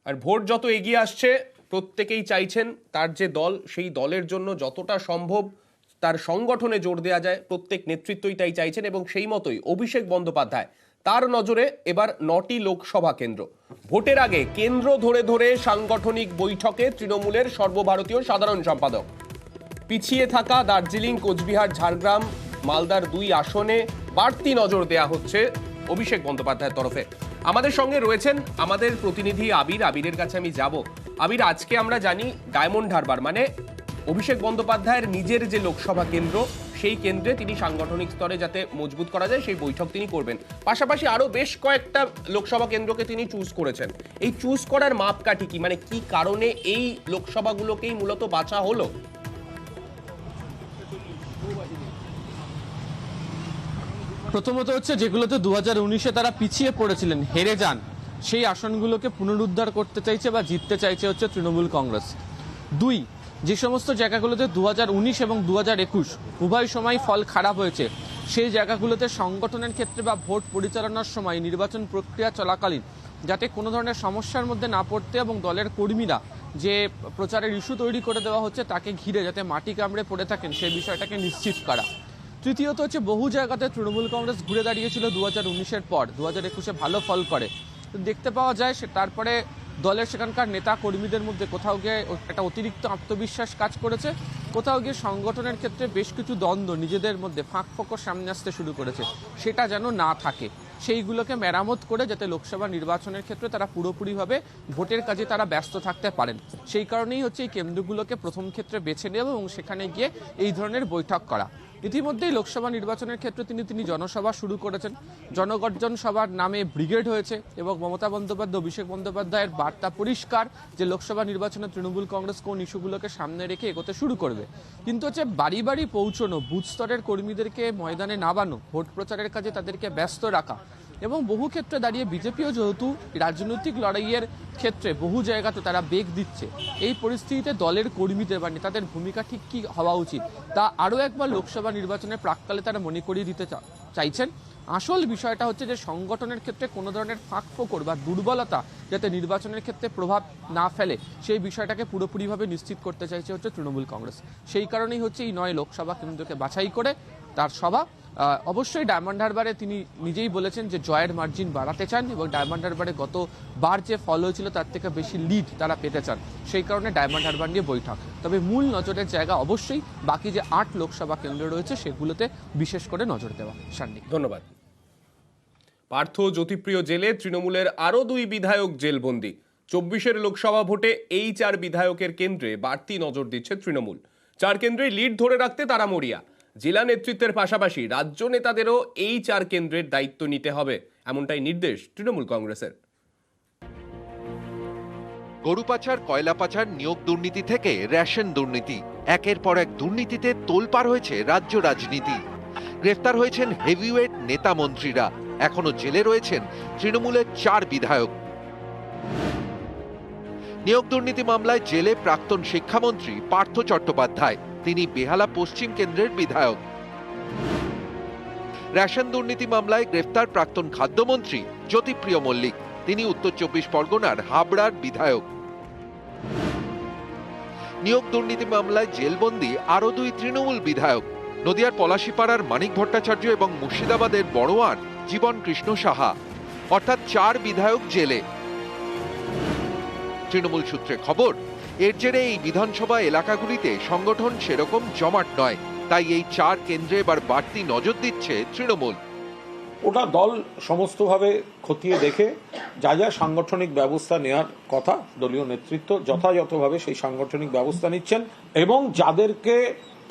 আর vote যত এগিয়ে আসছে প্রত্যেকেই চাইছেন তার যে দল সেই দলের জন্য যতটা সম্ভব তার সংগঠনে জোর দেওয়া যায়, প্রত্যেক নেতৃত্বই তাই চাইছেন এবং সেই মতোই অভিষেক বন্দ্যোপাধ্যায় তার নজরে এবার 9টি লোকসভা কেন্দ্র। ভোটের আগে কেন্দ্র ধরে ধরে সাংগঠনিক বৈঠকে তৃণমূলের সর্বভারতীয় সাধারণ সম্পাদক। পিছিয়ে থাকা দার্জিলিং, কোচবিহার, ঝাড়গ্রাম, মালদার 2 আসনে বাড়তি নজর দেয়া হচ্ছে অভিষেক বন্দ্যোপাধ্যায়ের তরফে। আমাদের সঙ্গে রয়েছেন আমাদের প্রতিনিধি আবিরের কাছে আমি যাব। আবির, আজকে আমরা জানি ডায়মন্ড হারবার মানে অভিষেক বন্দ্যোপাধ্যায়ের নিজের যে লোকসভা কেন্দ্র, সেই কেন্দ্রে তিনি সাংগঠনিক স্তরে যাতে মজবুত করা যায় সেই বৈঠক তিনি করবেন। পাশাপাশি আরো বেশ কয়েকটা লোকসভা কেন্দ্রকে তিনি চুজ করেছেন। এই চুজ করার মাপকাঠি কি, মানে কি কারণে এই লোকসভাগুলোকেই মূলত বাছা হলো? প্রথমত হচ্ছে যেগুলোতে 2019-এ তারা পিছিয়ে পড়েছিলেন, হেরে যান, সেই আসনগুলোকে পুনরুদ্ধার করতে চাইছে বা জিততে চাইছে হচ্ছে তৃণমূল কংগ্রেস। 2, যে সমস্ত জায়গাগুলোতে 2019 এবং 2021 উভয় সময় ফল খারাপ হয়েছে, সেই জায়গাগুলোতে সংগঠনের ক্ষেত্রে বা ভোট পরিচালনার সময় নির্বাচন প্রক্রিয়া চলাকালীন যাতে কোনো ধরনের সমস্যার মধ্যে না পড়তে এবং দলের কর্মীরা যে প্রচারের ইস্যু তৈরি করে দেওয়া হচ্ছে তাকে ঘিরে যাতে মাটি কামড়ে পড়ে থাকেন সেই বিষয়টাকে নিশ্চিত করা। তৃতীয়ত হচ্ছে বহু জায়গাতে তৃণমূল কংগ্রেস ঘুরে দাঁড়িয়েছিল 2019-এর পর, 2021-এ ভালো ফল করে দেখতে পাওয়া যায়। তারপরে দলের সেখানকার নেতা কর্মীদের মধ্যে কোথাও গিয়ে একটা অতিরিক্ত আত্মবিশ্বাস কাজ করেছে, কোথাও গিয়ে সংগঠনের ক্ষেত্রে বেশ কিছু দ্বন্দ্ব নিজেদের মধ্যে ফাঁক ফোকর সামনে আসতে শুরু করেছে। সেটা যেন না থাকে, সেইগুলোকে মেরামত করে যাতে লোকসভা নির্বাচনের ক্ষেত্রে তারা পুরোপুরিভাবে ভোটের কাজে তারা ব্যস্ত থাকতে পারেন, সেই কারণেই হচ্ছে এই কেন্দ্রগুলোকে প্রথম ক্ষেত্রে বেছে নেওয়া এবং সেখানে গিয়ে এই ধরনের বৈঠক করা। ইতিমধ্যেই লোকসভা নির্বাচনের ক্ষেত্রে তিনি জনসভা শুরু করেছেন। জনগর্জন সভার নামে ব্রিগেড হয়েছে এবং মমতা বন্দ্যোপাধ্যায়, অভিষেক বন্দ্যোপাধ্যায়ের বার্তা পরিষ্কার যে লোকসভা নির্বাচনে তৃণমূল কংগ্রেস কোন ইস্যুগুলোকে সামনে রেখে এগোতে শুরু করবে। কিন্তু হচ্ছে বাড়ি বাড়ি পৌঁছানো, বুথ স্তরের কর্মীদেরকে ময়দানে নামানো, ভোট প্রচারের কাজে তাদেরকে ব্যস্ত রাখা এবং বহু ক্ষেত্রে দাঁড়িয়ে বিজেপিও যেহেতু রাজনৈতিক লড়াইয়ের ক্ষেত্রে বহু জায়গাতে তারা বেগ দিচ্ছে, এই পরিস্থিতিতে দলের কর্মীদের বা নেতাদের ভূমিকা ঠিক কী হওয়া উচিত তা আরও একবার লোকসভা নির্বাচনের প্রাক্কালে তারা মনে করিয়ে দিতে চাইছেন। আসল বিষয়টা হচ্ছে যে সংগঠনের ক্ষেত্রে কোনো ধরনের ফাঁক ফোকর বা দুর্বলতা যাতে নির্বাচনের ক্ষেত্রে প্রভাব না ফেলে সেই বিষয়টাকে পুরোপুরিভাবে নিশ্চিত করতে চাইছে হচ্ছে তৃণমূল কংগ্রেস। সেই কারণেই হচ্ছে এই 9 লোকসভা কেন্দ্রকে বাছাই করে তার সভা। অবশ্যই ডায়মন্ড হারবারে তিনি নিজেই বলেছেন যে জয়ের মার্জিন বাড়াতে চান এবং ডায়মন্ড হারবারে গতবার যে ফল হয়েছিল তার থেকে বেশি লিড তারা পেতে চান, সেই কারণে ডায়মন্ড হারবার নিয়ে বৈঠক। তবে মূল নজরের জায়গা অবশ্যই বাকি যে 8 লোকসভা কেন্দ্র রয়েছে সেগুলোতে বিশেষ করে নজর দেওয়া। সান্নিক, ধন্যবাদ। পার্থ জ্যোতিপ্রিয় জেলে তৃণমূলের আরও 2 বিধায়ক জেলবন্দি। 24-এর লোকসভা ভোটে এই 4 বিধায়কের কেন্দ্রে বাড়তি নজর দিচ্ছে তৃণমূল। 4 কেন্দ্রে লিড ধরে রাখতে তারা মরিয়া। জেলা নেতৃত্বের পাশাপাশি রাজ্য নেতাদেরও এই 4 কেন্দ্রের দায়িত্ব নিতে হবে, এমনটাই নির্দেশ তৃণমূল কংগ্রেসের। গরু পাচার, কয়লা পাচার, নিয়োগ দুর্নীতি থেকে রেশন দুর্নীতি, একের পর এক দুর্নীতিতে তোলপাড় হয়েছে রাজ্য রাজনীতি। গ্রেফতার হয়েছেন হেভিওয়েট নেতা মন্ত্রীরা, এখনো জেলে রয়েছেন তৃণমূলের 4 বিধায়ক। নিয়োগ দুর্নীতি মামলায় জেলে প্রাক্তন শিক্ষামন্ত্রী পার্থ চট্টোপাধ্যায়, তিনি বেহালা পশ্চিম কেন্দ্রের বিধায়ক। রেশন দুর্নীতি মামলায় গ্রেফতার প্রাক্তন খাদ্যমন্ত্রী জ্যোতিপ্রিয় মল্লিক, তিনি উত্তর 24 পরগনার হাবড়ার বিধায়ক। নিয়োগ দুর্নীতি মামলায় জেলবন্দি আরো 2 তৃণমূল বিধায়ক, নদিয়ার পলাশীপাড়ার মানিক ভট্টাচার্য এবং মুর্শিদাবাদের বড়োয়ার জীবন কৃষ্ণ সাহা, অর্থাৎ 4 বিধায়ক জেলে। তৃণমূল সূত্রে খবর, এর জেরে এই বিধানসভা এলাকাগুলিতে সংগঠন সেরকম জমাট নয়, তাই এই 4 কেন্দ্রে এবার বাড়তি নজর দিচ্ছে তৃণমূল। ওটা দল সমস্তভাবে খতিয়ে দেখে যা যা সাংগঠনিক ব্যবস্থা নেওয়ার কথা দলীয় নেতৃত্ব যথাযথভাবে সেই সাংগঠনিক ব্যবস্থা নিচ্ছেন এবং যাদেরকে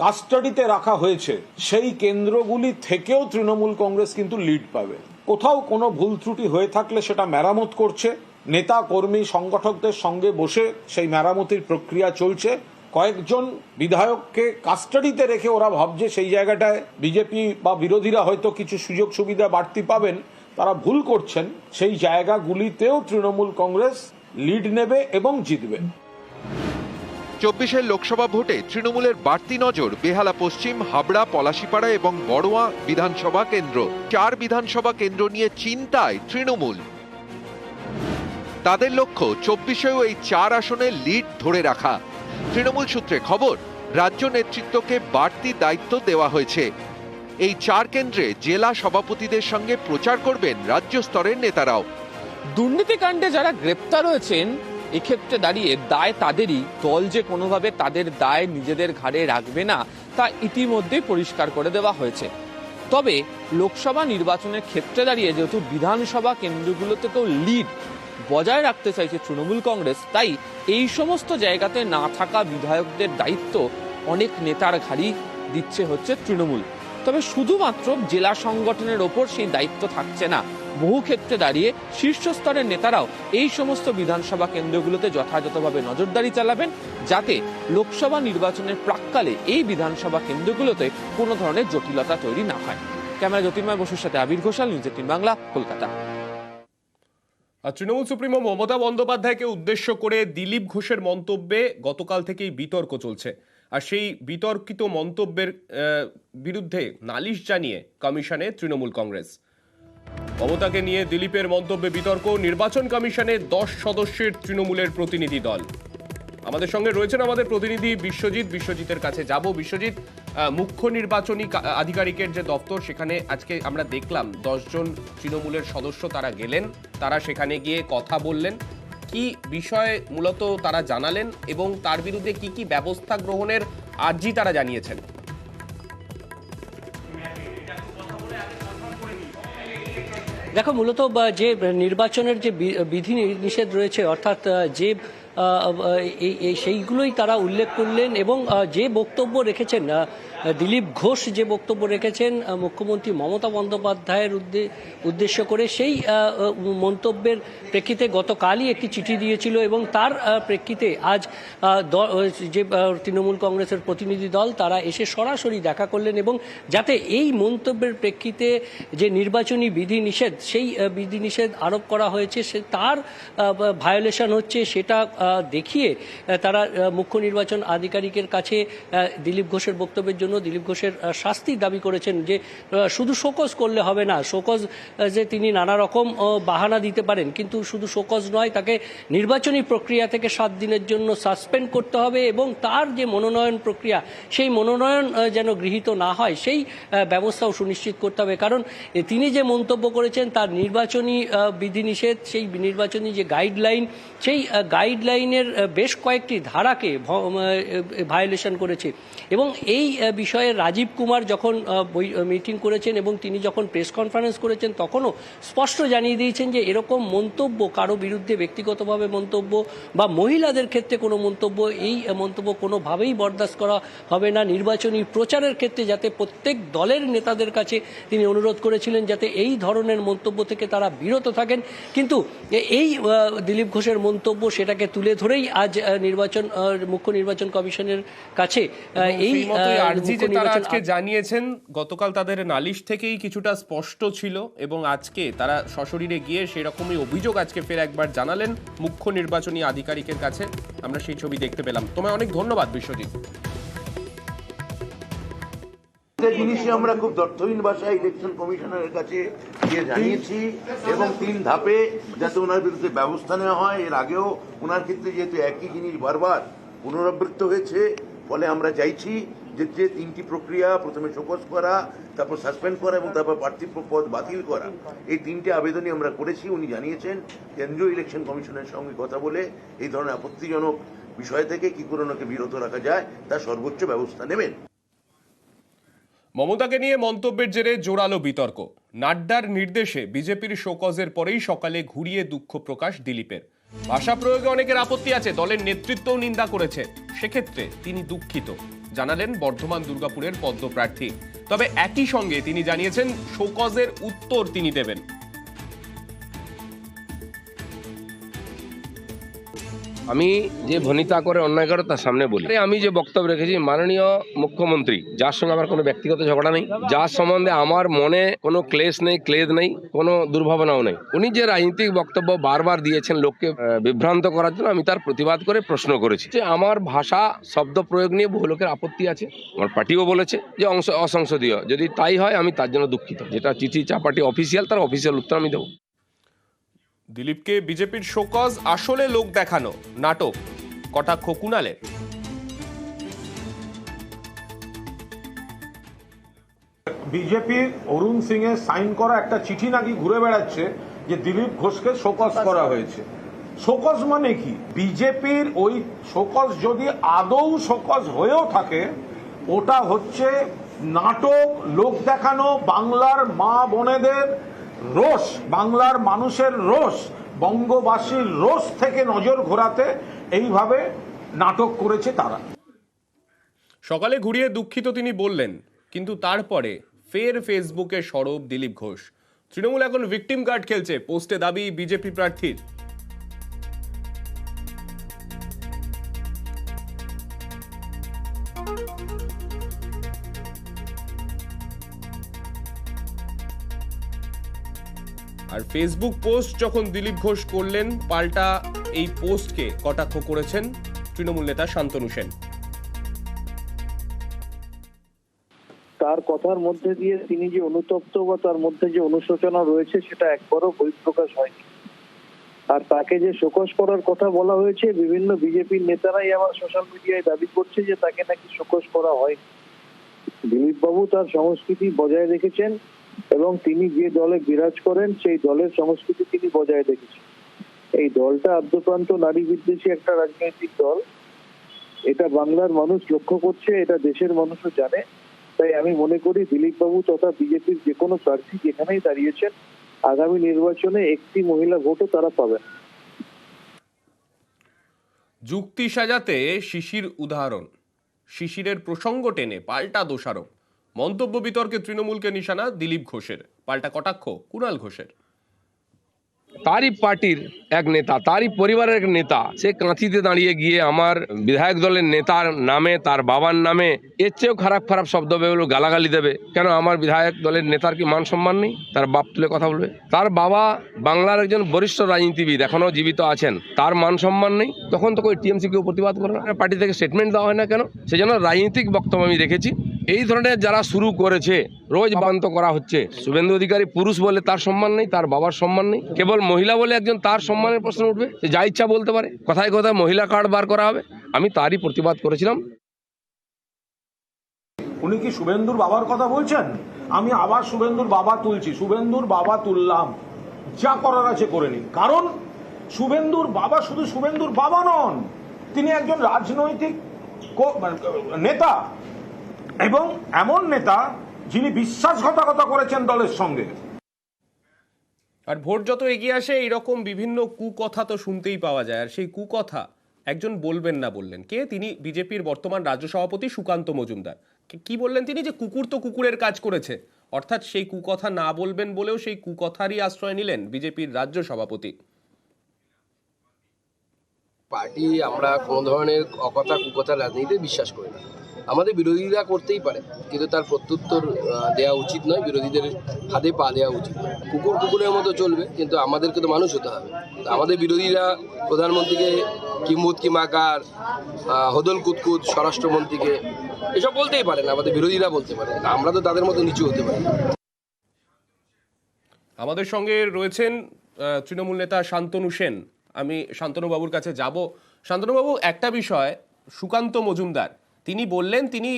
কাস্টাডিতে রাখা হয়েছে সেই কেন্দ্রগুলি থেকেও তৃণমূল কংগ্রেস কিন্তু লিড পাবে। কোথাও কোনো ভুল ত্রুটি হয়ে থাকলে সেটা মেরামত করছে, নেতা কর্মী সংগঠকদের সঙ্গে বসে সেই মেরামতির প্রক্রিয়া চলছে। কয়েকজন বিধায়ককে কাস্টাডিতে রেখে ওরা ভাবছে সেই জায়গাটায় বিজেপি বা বিরোধীরা হয়তো কিছু সুযোগ সুবিধা বাড়তি পাবেন, তারা ভুল করছেন। সেই জায়গাগুলিতেও তৃণমূল কংগ্রেস লিড নেবে এবং জিতবে। 24-এর লোকসভা ভোটে তৃণমূলের বাড়তি নজর বেহালা পশ্চিম, হাবড়া, পলাশীপাড়া এবং বড়োয়া বিধানসভা কেন্দ্র। 4 বিধানসভা কেন্দ্র নিয়ে চিন্তায় তৃণমূল। তাদের লক্ষ্য 24-এও এই 4 আসনে লিড ধরে রাখা। তৃণমূল সূত্রে খবর, রাজ্য নেতৃত্বকে বাড়তি দায়িত্ব দেওয়া হয়েছে। এই 4 কেন্দ্রে জেলা সভাপতিদের সঙ্গে প্রচার করবেন রাজ্য স্তরের নেতারাও। দুর্নীতিকাণ্ডে যারা গ্রেপ্তার হয়েছেন এক্ষেত্রে দাঁড়িয়ে দায় তাদেরই, দল যে কোনোভাবে তাদের দায় নিজেদের ঘাড়ে রাখবে না তা ইতিমধ্যেই পরিষ্কার করে দেওয়া হয়েছে। তবে লোকসভা নির্বাচনের ক্ষেত্রে দাঁড়িয়ে যেহেতু বিধানসভা কেন্দ্রগুলো থেকেও লিড বজায় রাখতে চাইছে তৃণমূল কংগ্রেস, তাই এই সমস্ত জায়গাতে না থাকা বিধায়কদের দায়িত্ব অনেক নেতার ঘাড়ি হচ্ছে তৃণমূল। তবে শুধুমাত্র জেলা সংগঠনের ওপর সেই দায়িত্ব থাকছে না, বহু ক্ষেত্রে দাঁড়িয়ে শীর্ষস্তরের নেতারাও এই সমস্ত বিধানসভা কেন্দ্রগুলোতে যথাযথভাবে নজরদারি চালাবেন, যাতে লোকসভা নির্বাচনের প্রাক্কালে এই বিধানসভা কেন্দ্রগুলোতে কোনো ধরনের জটিলতা তৈরি না হয়। ক্যামেরা জ্যোতির্ময় বসুর সাথে আবির ঘোষাল, নিউজ 18 বাংলা, কলকাতা। আর তৃণমূল সুপ্রিমো মমতা বন্দ্যোপাধ্যায়কে উদ্দেশ্য করে দিলীপ ঘোষের মন্তব্যে গতকাল থেকেই বিতর্ক চলছে। আর সেই বিতর্কিত মন্তব্যের বিরুদ্ধে নালিশ জানিয়ে কমিশনে তৃণমূল কংগ্রেস। মমতাকে নিয়ে দিলীপের মন্তব্যে বিতর্ক, নির্বাচন কমিশনে 10 সদস্যের তৃণমূলের প্রতিনিধি দল। আমাদের সঙ্গে রয়েছেন আমাদের প্রতিনিধি বিশ্বজিতের কাছে যাব। বিশ্বজিৎ, মুখ্য নির্বাচনী আধিকারিকের যে দপ্তর, সেখানে আজকে আমরা দেখলাম 10 জন তৃণমূলের সদস্য তারা গেলেন, তারা সেখানে গিয়ে কথা বললেন। কি বিষয়ে মূলত তারা জানালেন এবং তার বিরুদ্ধে কি কি ব্যবস্থা গ্রহণের আর্জি তারা জানিয়েছেন? দেখো, মূলত যে নির্বাচনের যে বিধি নিষেধ রয়েছে, অর্থাৎ যে সেইগুলোই তারা উল্লেখ করলেন এবং যে বক্তব্য রেখেছেন দিলীপ ঘোষ, যে বক্তব্য রেখেছেন মুখ্যমন্ত্রী মমতা বন্দ্যোপাধ্যায়ের উদ্দেশ্য করে, সেই মন্তব্যের প্রেক্ষিতে গতকালই একটি চিঠি দিয়েছিল এবং তার প্রেক্ষিতে আজ যে তৃণমূল কংগ্রেসের প্রতিনিধি দল তারা এসে সরাসরি দেখা করলেন এবং যাতে এই মন্তব্যের প্রেক্ষিতে যে নির্বাচনী বিধিনিষেধ, সেই বিধিনিষেধ আরোপ করা হয়েছে, সে তার ভায়োলেশন হচ্ছে সেটা দেখিয়ে তারা মুখ্য নির্বাচন আধিকারিকের কাছে দিলীপ ঘোষের বক্তব্যের জন্য দিলীপ ঘোষের শাস্তির দাবি করেছেন। যে শুধু শোকজ করলে হবে না, শোকজ যে তিনি নানা রকম বাহানা দিতে পারেন, কিন্তু শুধু শোকজ নয়, তাকে নির্বাচনী প্রক্রিয়া থেকে 7 দিনের জন্য সাসপেন্ড করতে হবে এবং তার যে মনোনয়ন প্রক্রিয়া, সেই মনোনয়ন যেন গৃহীত না হয় সেই ব্যবস্থাও সুনিশ্চিত করতে হবে। কারণ তিনি যে মন্তব্য করেছেন তার নির্বাচনী বিধিনিষেধ, সেই নির্বাচনী যে গাইডলাইন, সেই গাইডলাইনের বেশ কয়েকটি ধারাকে ভায়োলেশন করেছে এবং এই বিষয়ে রাজীব কুমার যখন মিটিং করেছেন এবং তিনি যখন প্রেস কনফারেন্স করেছেন তখনও স্পষ্ট জানিয়ে দিয়েছেন যে এরকম মন্তব্য, কারো বিরুদ্ধে ব্যক্তিগতভাবে মন্তব্য বা মহিলাদের ক্ষেত্রে কোনো মন্তব্য, এই মন্তব্য কোনোভাবেই বরদাস্ত করা হবে না। নির্বাচনী প্রচারের ক্ষেত্রে যাতে প্রত্যেক দলের নেতাদের কাছে তিনি অনুরোধ করেছিলেন যাতে এই ধরনের মন্তব্য থেকে তারা বিরত থাকেন। কিন্তু এই দিলীপ ঘোষের মন্তব্য, সেটাকে তুলে ধরেই আজ মুখ্য নির্বাচন কমিশনের কাছে এই আর্জি যে তারা আজকে জানিয়েছেন, গতকাল তাদের নালিশ থেকেই কিছুটা স্পষ্ট ছিল এবং আজকে তারা সশরীরে গিয়ে সেরকমই অভিযোগ আজকে ফের একবার জানালেন মুখ্য নির্বাচনী আধিকারিকের কাছে। আমরা সেই ছবি দেখতে পেলাম। তোমায় অনেক ধন্যবাদ বিশ্বজিৎ। জিনিসই আমরা খুব তথ্যহীন ভাষায় ইলেকশন কমিশনারের কাছে গিয়ে জানিয়েছি এবং 3 ধাপে যাতে ওনার বিরুদ্ধে ব্যবস্থা নেওয়া হয়। এর আগেও ওনার ক্ষেত্রে যেহেতু একই জিনিস বারবার পুনরাবৃত্ত হয়েছে, ফলে আমরা চাইছি যে 3টি প্রক্রিয়া, প্রথমে শোকজ করা, তারপর সাসপেন্ড করা এবং তারপর প্রার্থী পদ বাতিল করা, এই 3টে আবেদনই আমরা করেছি। উনি জানিয়েছেন কেন্দ্রীয় ইলেকশন কমিশনের সঙ্গে কথা বলে এই ধরনের আপত্তিজনক বিষয় থেকে কি করে ওনাকে বিরত রাখা যায় তার সর্বোচ্চ ব্যবস্থা নেবেন। মমতাকে নিয়ে মন্তব্যের জেরে জোরালো বিতর্ক। নাড্ডার নির্দেশে বিজেপির শোকজের পরেই সকালে ঘুরিয়ে দুঃখ প্রকাশ দিলীপের। ভাষা প্রয়োগে অনেকের আপত্তি আছে, দলের নেতৃত্বও নিন্দা করেছে। সেক্ষেত্রে তিনি দুঃখিত জানালেন বর্ধমান দুর্গাপুরের পদ্মপ্রার্থী। তবে একই সঙ্গে তিনি জানিয়েছেন শোকজের উত্তর তিনি দেবেন। আমি যে ভনিতা করে অন্যায় করে তার সামনে বলি, আমি যে বক্তব্য রেখেছি, মাননীয় মুখ্যমন্ত্রী, যার সঙ্গে আমার কোনো ব্যক্তিগত ঝগড়া নেই, যার সম্বন্ধে আমার মনে কোনো ক্লেশ নেই, ক্লেদ নেই, কোনো দুর্ভাবনাও নেই, উনি যে রাজনৈতিক বক্তব্য বারবার দিয়েছেন লোককে বিভ্রান্ত করার জন্য, আমি তার প্রতিবাদ করে প্রশ্ন করেছি যে আমার ভাষা শব্দ প্রয়োগ নিয়ে বহু লোকের আপত্তি আছে। আমার পার্টিও বলেছে যে অসংসদীয়। যদি তাই হয় আমি তার জন্য দুঃখিত। যেটা চিঠি চাপাটি অফিসিয়াল, তার অফিসিয়াল উত্তর আমি দেবো। দিলীপকে বিজেপির শোকজ আসলে লোক দেখানো নাটক, কটাক্ষ কুণালের। বিজেপির অরুণ সিং এর সাইন করা একটা চিঠি নাকি ঘুরে বেড়াচ্ছে যে দিলীপ ঘোষকে শোকজ করা হয়েছে। শোকজ মানে কি? বিজেপির ওই শোকজ যদি আদৌ শোকজ হয়েও থাকে, ওটা হচ্ছে নাটক, লোক দেখানো, বাংলার মা বোনেদের রোষ, বাংলার মানুষের রোষ, বঙ্গবাসীর রোষ থেকে নজর ঘোরাতে এইভাবে নাটক করেছে তারা। সকালে ঘুরিয়ে দুঃখিত তিনি বললেন, কিন্তু তারপরে ফের ফেসবুকে সরব দিলীপ ঘোষ। তৃণমূল এখন ভিকটিম কার্ড খেলছে, পোস্টে দাবি বিজেপি প্রার্থীর। আর ফেসবুক পোস্ট যখন দিলীপ ঘোষ করলেন, পাল্টা এই পোস্টকে কটাক্ষ করেছেন তৃণমূল নেতা শান্তনু সেন। তার কথার মধ্যে দিয়ে তিনি যে অনুতপ্ত বা তার মধ্যে যে অনুশোচনা রয়েছে সেটা একবারও বহিঃপ্রকাশ হয়নি। আর তাকে যে শোকজ করার কথা বলা হয়েছে, বিভিন্ন বিজেপির নেতারাই আবার সোশ্যাল মিডিয়ায় দাবি করছে যে তাকে নাকি শোকজ করা হয়নি। দিলীপ বাবু তার সংস্কৃতি বজায় রেখেছেন এবং তিনি যে দলে বিরাজ করেন সেই দলের সংস্কৃতি তিনি বজায় রেখেছেন। এই দলটা আদ্যপ্রান্ত নারী বিদ্বেষী একটা রাজনৈতিক দল, এটা বাংলার মানুষ লক্ষ্য করছে, এটা দেশের মানুষও জানে। তাই আমি মনে করি দিলীপ বাবু তথা বিজেপির যে কোনো প্রার্থী যেখানেই দাঁড়িয়েছেন, আগামী নির্বাচনে একটি মহিলা ভোটও তারা পাবেন। যুক্তি সাজাতে শিশির উদাহরণ, শিশিরের প্রসঙ্গ টেনে পাল্টা দোষারোপ, মন্তব্য বিতর্কে তৃণমূলকে নিশানা দিলীপ ঘোষের, পাল্টা কটাক্ষ কুণাল ঘোষের। তারই পার্টির এক নেতা, তারই পরিবারের এক নেতা, সে কাঁথিতে দাঁড়িয়ে গিয়ে আমার বিধায়ক দলের নেতার নামে, তার বাবার নামে এর চেয়েও খারাপ খারাপ শব্দ বেরোলো, গালাগালি দেবে। কেন আমার বিধায়ক দলের নেতার কি মান সম্মান নেই? তার বাপ তুলে কথা বলবে? তার বাবা বাংলার একজন বরিষ্ঠ রাজনীতিবিদ, এখনো জীবিত আছেন, তার মান সম্মান নেই? তখন তো ওই টিএমসি কেউ প্রতিবাদ করে না, পার্টি থেকে স্টেটমেন্ট দেওয়া হয় না কেন? সেজন্য রাজনৈতিক বক্তব্য আমি দেখেছি। এই ধরনের যারা শুরু করেছে, রোজ বান্ত করা হচ্ছে। শুভেন্দু অধিকারী পুরুষ বলে তার সম্মান নেই, তার বাবার সম্মান নেই, কেবল মহিলা বলে একজন তার সম্মানের প্রশ্ন উঠবে, যা ইচ্ছা বলতে পারে, কথায় কথায় মহিলা কার্ড বার করা হবে। আমি তারই প্রতিবাদ করেছিলাম। উনি কি শুভেন্দুর বাবার কথা বলছেন? আমি আবার শুভেন্দুর বাবা তুলছি, শুভেন্দুর বাবা তুললাম, যা করার আছে করে নিন। কারণ শুভেন্দুর বাবা শুধু শুভেন্দুর বাবা নন, তিনি একজন রাজনৈতিক নেতা এবং এমন নেতা যিনি বিশ্বাসঘাতকতা করেছেন দলের সঙ্গে। আর ভোট যত এগিয়ে আসে এইরকম বিভিন্ন কুকথা তো শুনতেই পাওয়া যায়। আর সেই কুকথা একজন বলবেন না বললেন কে? তিনি বিজেপির বর্তমান রাজ্য সভাপতি সুকান্ত মজুমদার। কি বললেন তিনি? যে কুকুর তো কুকুরের কাজ করেছে, অর্থাৎ সেই কুকথা না বলবেন বলেও সেই কুকথারই আশ্রয় নিলেন বিজেপির রাজ্য সভাপতি। পার্টি আমরা কোনো ধরনের অকথা কুকথা রাজনীতিতে বিশ্বাস করি না। আমাদের বিরোধীরা করতেই পারে, কিন্তু তার প্রত্যুত্তর দেওয়া উচিত নয়, বিরোধীদের ফাঁদে পা দেওয়া উচিত নয়। কুকুর কুকুরের মতো চলবে, কিন্তু আমাদেরকে তো মানুষ হতে হবে। আমাদের বিরোধীরা প্রধানমন্ত্রীকে কিম্বুত কিমাকার, হদল কুতকুত, স্বরাষ্ট্রমন্ত্রীকে এসব বলতেই পারে না, আমাদের বিরোধীরা বলতে পারে, আমরা তো তাদের মতো নিচু হতে পারি না। আমাদের সঙ্গে রয়েছেন তৃণমূল নেতা শান্তনু সেন। আমি শান্তনু বাবুর কাছে যাব। শান্তনু বাবু, একটা বিষয়, সুকান্ত মজুমদার তিনি বললেন তিনি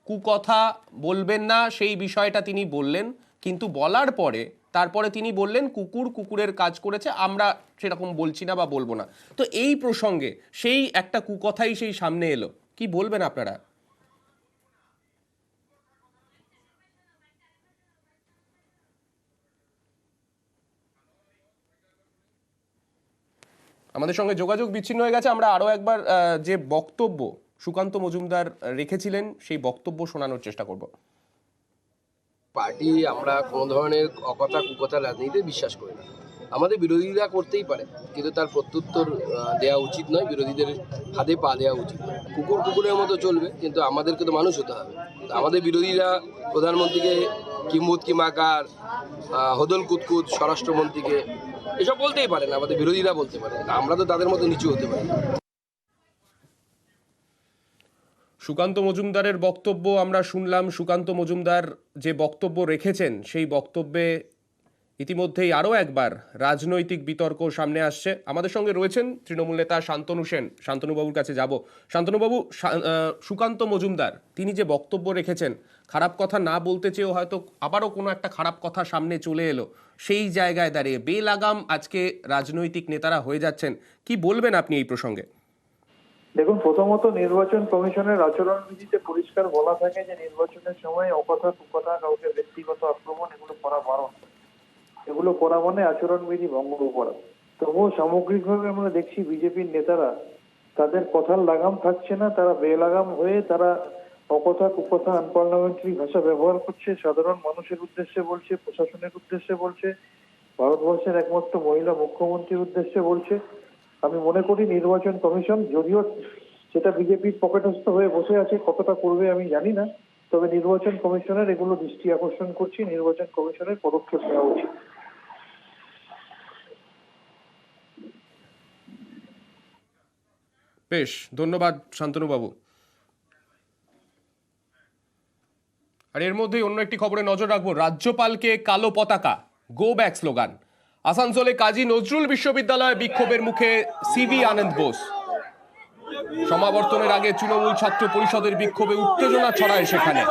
কুকথা বলবেন না, সেই বিষয়টা তিনি বললেন, কিন্তু বলার পরে তারপরে তিনি বললেন কুকুর কুকুরের কাজ করেছে, আমরা সেরকম বলছি না বা বলবো না। তো এই প্রসঙ্গে সেই একটা কুকথাই সেই সামনে এলো, কি বলবেন আপনারা? আমাদের সঙ্গে যোগাযোগ বিচ্ছিন্ন হয়ে গেছে। আমরা আরো একবার যে বক্তব্য সুকান্ত মজুমদার রেখেছিলেন সেই বক্তব্য শোনানোর চেষ্টা করব। পার্টি আমরা কোনো ধরনের অকথা কুকথা রাজনীতিতে বিশ্বাস করি না। আমাদের বিরোধীরা করতেই পারে, কিন্তু তার প্রত্যুত্তর দেওয়া উচিত নয়, বিরোধীদের ফাঁদে পা দেওয়া উচিত নয়। কুকুর কুকুরের মতো চলবে, কিন্তু আমাদেরকে তো মানুষ হতে হবে। আমাদের বিরোধীরা প্রধানমন্ত্রীকে কিম্বুত কিমাকার, হদল কুতকুত, স্বরাষ্ট্রমন্ত্রীকে এসব বলতেই পারে না, আমাদের বিরোধীরা বলতে পারে, আমরা তো তাদের মতো নিচু হতে পারি না। সুকান্ত মজুমদারের বক্তব্য আমরা শুনলাম। সুকান্ত মজুমদার যে বক্তব্য রেখেছেন সেই বক্তব্যে ইতিমধ্যেই আরও একবার রাজনৈতিক বিতর্ক সামনে আসছে। আমাদের সঙ্গে রয়েছেন তৃণমূল নেতা শান্তনু সেন। শান্তনুবাবুর কাছে যাব। শান্তনুবাবু, সুকান্ত মজুমদার তিনি যে বক্তব্য রেখেছেন, খারাপ কথা না বলতে চেয়েও হয়তো আবারও কোনো একটা খারাপ কথা সামনে চলে এলো, সেই জায়গায় দাঁড়িয়ে বেলাগাম আজকে রাজনৈতিক নেতারা হয়ে যাচ্ছেন। কি বলবেন আপনি এই প্রসঙ্গে? দেখুন, প্রথমত নির্বাচন কমিশনের আচরণবিধিতে পরিষ্কার বলা থাকে যে নির্বাচনের সময় অকথা কুকথা, কাউকে ব্যক্তিগত আক্রমণ এগুলো করা বারণ। এগুলো করা মানে আচরণবিধি ভঙ্গ করা। তবুও সামগ্রিকভাবে আমরা দেখছি বিজেপির নেতারা তাদের কথার লাগাম থাকছে না, তারা বেলাগাম হয়ে তারা অকথা কুকথা আনপার্লামেন্টারি ভাষা ব্যবহার করছে। সাধারণ মানুষের উদ্দেশ্যে বলছে, প্রশাসনের উদ্দেশ্যে বলছে, ভারতবর্ষের একমাত্র মহিলা মুখ্যমন্ত্রীর উদ্দেশ্যে বলছে। আমি মনে করি নির্বাচন কমিশন, যদিও সেটা বিজেপির পকেটস্থ হয়ে বসে আছে, কতটা করবে আমি জানি না, তবে নির্বাচন কমিশনের এগুলো দৃষ্টি আকর্ষণ করছি, নির্বাচন কমিশনের পদক্ষেপ নেওয়া উচিত। বেশ, ধন্যবাদ শান্তনুবাবু। আর এর মধ্যেই অন্য একটি খবরে নজর রাখবো। রাজ্যপালকে কালো পতাকা, গো ব্যাক স্লোগান। আসানসোলে কাজী নজরুল বিশ্ববিদ্যালয়ে বিক্ষোভের মুখে সিভি আনন্দ বোস। সমাবর্তনের আগে তৃণমূল ছাত্র পরিষদের বিক্ষোভে উত্তেজনা ছড়ায় সেখানে।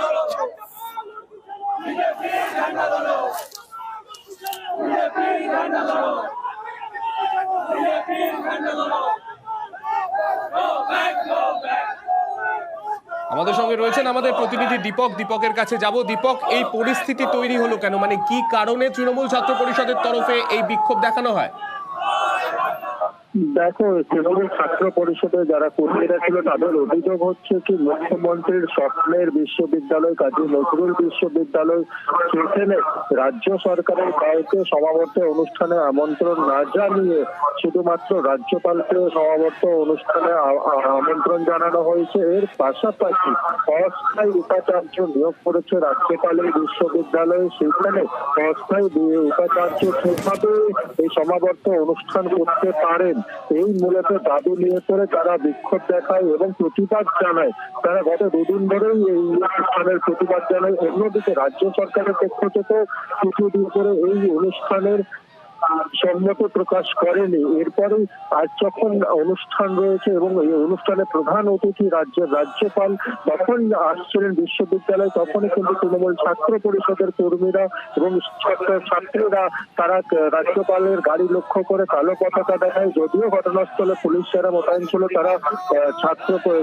আমাদের সঙ্গে রয়েছেন আমাদের প্রতিনিধি দীপক। দীপকের কাছে যাব। দীপক, এই পরিস্থিতি তৈরি হলো কেন? মানে কি কারণে তৃণমূল ছাত্র পরিষদের তরফে এই বিক্ষোভ দেখানো হয়? দেখো, তৃণমূল ছাত্র পরিষদে যারা কর্মীরা ছিল তাদের অভিযোগ হচ্ছে কি মুখ্যমন্ত্রীর স্বপ্নের বিশ্ববিদ্যালয় কাজী নজরুল বিশ্ববিদ্যালয়, সেখানে রাজ্য সরকারের কাউকে সমাবর্তন অনুষ্ঠানে আমন্ত্রণ না জানিয়ে শুধুমাত্র রাজ্যপালকে সমাবর্তন অনুষ্ঠানে আমন্ত্রণ জানানো হয়েছে। এর পাশাপাশি অস্থায়ী উপাচার্য নিয়োগ করেছে রাজ্যপালের বিশ্ববিদ্যালয়ে, সেখানে অস্থায়ী উপাচার্য ঠিকভাবে এই সমাবর্তন অনুষ্ঠান করতে পারেন, এই মূলত দাবি নিয়ে করে তারা বিক্ষোভ দেখায় এবং প্রতিবাদ জানায়। তারা গত দুদিন ধরেই এই অনুষ্ঠানের প্রতিবাদ জানায়। অন্যদিকে রাজ্য সরকারের পক্ষ থেকে কিছু দিন করে এই অনুষ্ঠানের সম্মতি প্রকাশ করেনি। এরপরে আজ যখন অনুষ্ঠান রয়েছে এবং এই অনুষ্ঠানে প্রধান অতিথি রাজ্যের রাজ্যপাল যখন আসছিলেন বিশ্ববিদ্যালয়, তখনই কিন্তু তৃণমূল ছাত্র পরিষদের কর্মীরা এবং ছাত্রীরা তারা রাজ্যপালের গাড়ি লক্ষ্য করে কালো পতাকা দেখায়। যদিও ঘটনাস্থলে পুলিশ যারা মোতায়েন ছিল তারা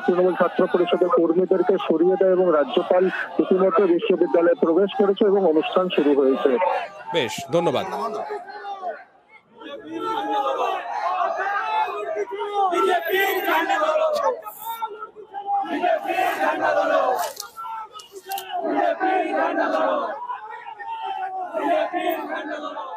তৃণমূল ছাত্র পরিষদের কর্মীদেরকে সরিয়ে দেয় এবং রাজ্যপাল ইতিমধ্যে বিশ্ববিদ্যালয়ে প্রবেশ করেছে এবং অনুষ্ঠান শুরু হয়েছে। বেশ, ধন্যবাদ।